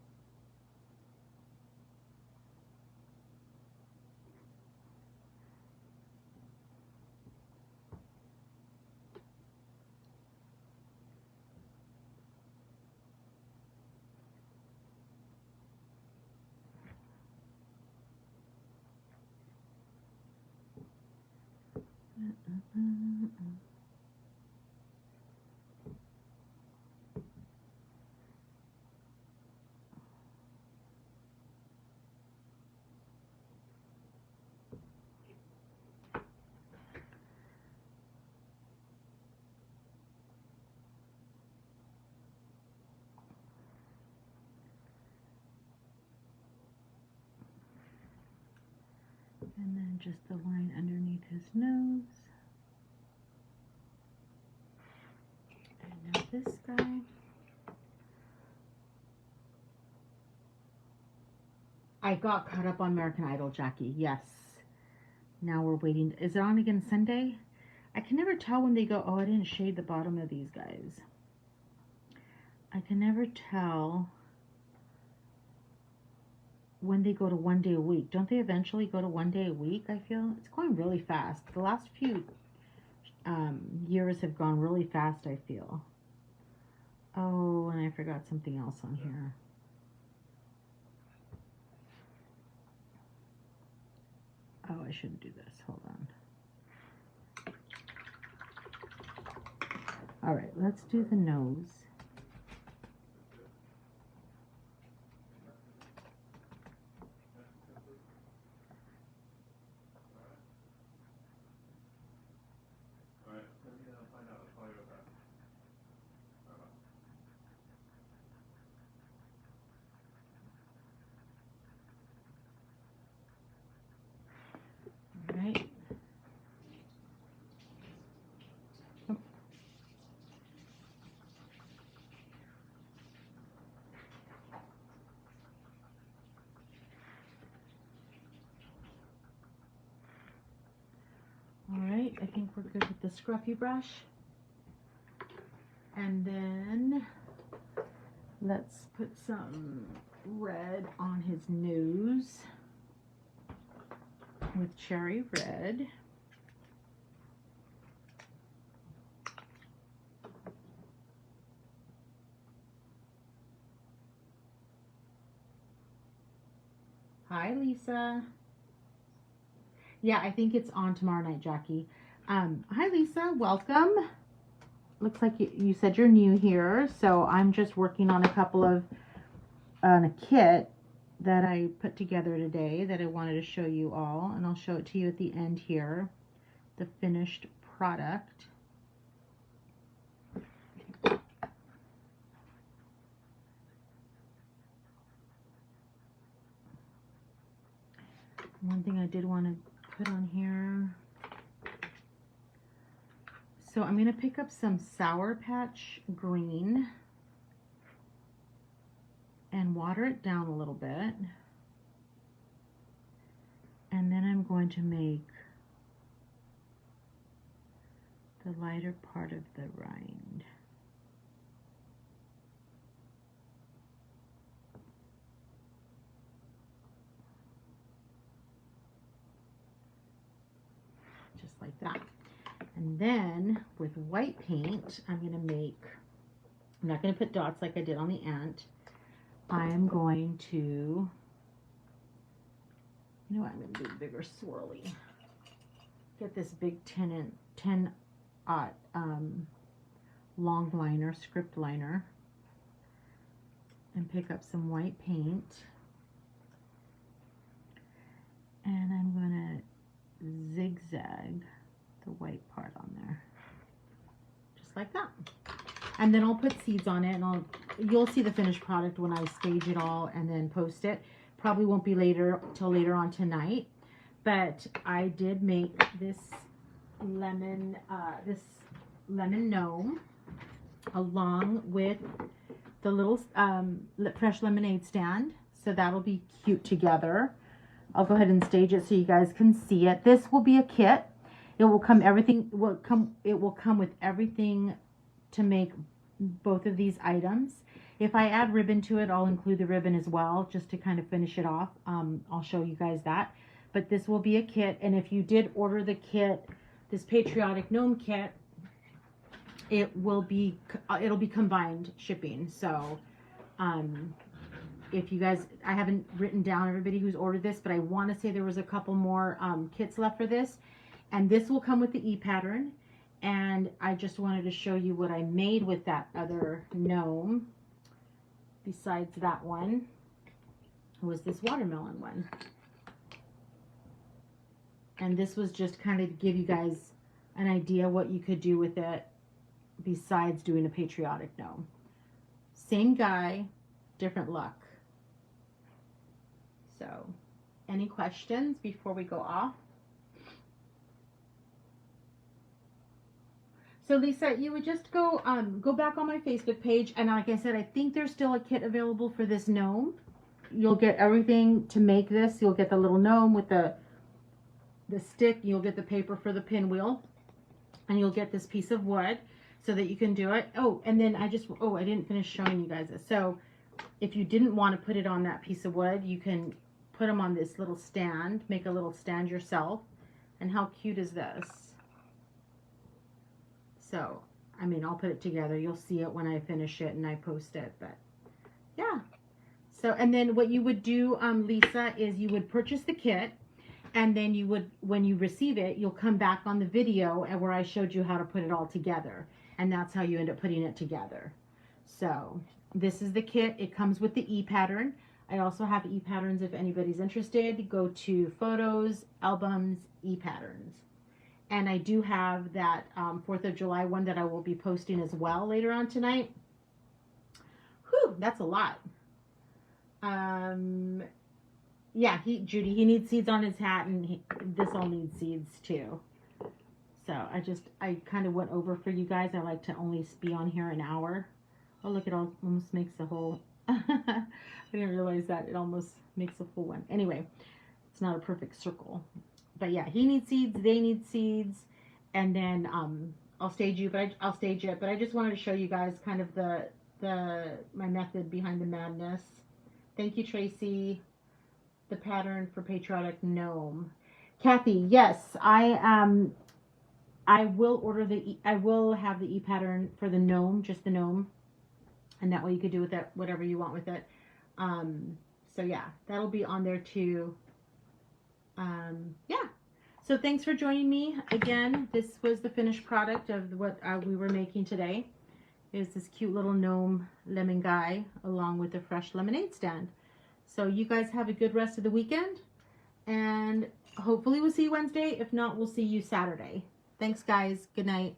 And then just the line underneath his nose. And now this guy. I got caught up on American Idol, Jackie. Yes. Now we're waiting. Is it on again Sunday? I can never tell when they go, oh, I didn't shade the bottom of these guys. I can never tell when they go to 1 day a week. Don't they eventually go to 1 day a week, I feel? It's going really fast. The last few years have gone really fast, I feel. Oh, and I forgot something else on here. Oh, I shouldn't do this. Hold on. All right, let's do the nose. Alright, I think we're good with the scruffy brush. And then let's put some red on his nose with cherry red. Hi, Lisa. Yeah, I think it's on tomorrow night, Jackie. Hi, Lisa. Welcome. Looks like you said you're new here, so I'm just working on a couple of a kit that I put together today that I wanted to show you all, and I'll show it to you at the end here, the finished product. One thing I did want to put on here. So I'm going to pick up some Sour Patch Green and water it down a little bit. And then I'm going to make the lighter part of the rind. Just like that. And then with white paint, I'm going to make, I'm not going to put dots like I did on the ant. I'm going to, you know what, I'm going to do a bigger swirly. Get this big 10 long liner, script liner, and pick up some white paint. And I'm going to zigzag the white part on there, just like that. And then I'll put seeds on it, and you'll see the finished product when I stage it all and then post it. Probably won't be till later on tonight, but I did make this lemon gnome along with the little fresh lemonade stand, so that'll be cute together. I'll go ahead and stage it so you guys can see it. This will be a kit. It will come with everything to make both of these items. If I add ribbon to it, I'll include the ribbon as well, just to kind of finish it off. I'll show you guys that. But this will be a kit, and if you did order the kit, this Patriotic Gnome kit, it'll be combined shipping. So if you guys, I haven't written down everybody who's ordered this, but I want to say there was a couple more kits left for this. And this will come with the e-pattern. And I just wanted to show you what I made with that other gnome. Besides that one was this watermelon one. And this was just kind of to give you guys an idea what you could do with it besides doing a patriotic gnome. Same guy, different look. So, any questions before we go off? So Lisa, you would just go back on my Facebook page, and like I said, I think there's still a kit available for this gnome. You'll get everything to make this. You'll get the little gnome with the stick. You'll get the paper for the pinwheel, and you'll get this piece of wood so that you can do it. Oh, and then I didn't finish showing you guys this. So if you didn't want to put it on that piece of wood, you can put them on this little stand. Make a little stand yourself. And how cute is this? So, I mean, I'll put it together. You'll see it when I finish it and I post it, but yeah. So, and then what you would do, Lisa, is you would purchase the kit, and then you would, when you receive it, you'll come back on the video and where I showed you how to put it all together. And that's how you end up putting it together. So, this is the kit. It comes with the e-pattern. I also have e-patterns if anybody's interested. Go to Photos, Albums, e-patterns. And I do have that 4th of July one that I will be posting as well later on tonight. Whew, that's a lot. Yeah, Judy, he needs seeds on his hat, and this all needs seeds too. So I kind of went over for you guys. I like to only be on here an hour. Oh, look, it almost makes a whole, I didn't realize that it almost makes a full one. Anyway, it's not a perfect circle. But yeah, he needs seeds, they need seeds, and then I'll stage it. But I just wanted to show you guys kind of my method behind the madness. Thank you, Tracy. The pattern for Patriotic Gnome. Kathy, yes, I will order I will have the e-pattern for the gnome, just the gnome, and that way you could do with it whatever you want with it. So yeah, that'll be on there too. Yeah. So thanks for joining me again. This was the finished product of what we were making today. Is this cute little gnome lemon guy along with the fresh lemonade stand. So you guys have a good rest of the weekend, and hopefully we'll see you Wednesday. If not, we'll see you Saturday. Thanks, guys. Good night.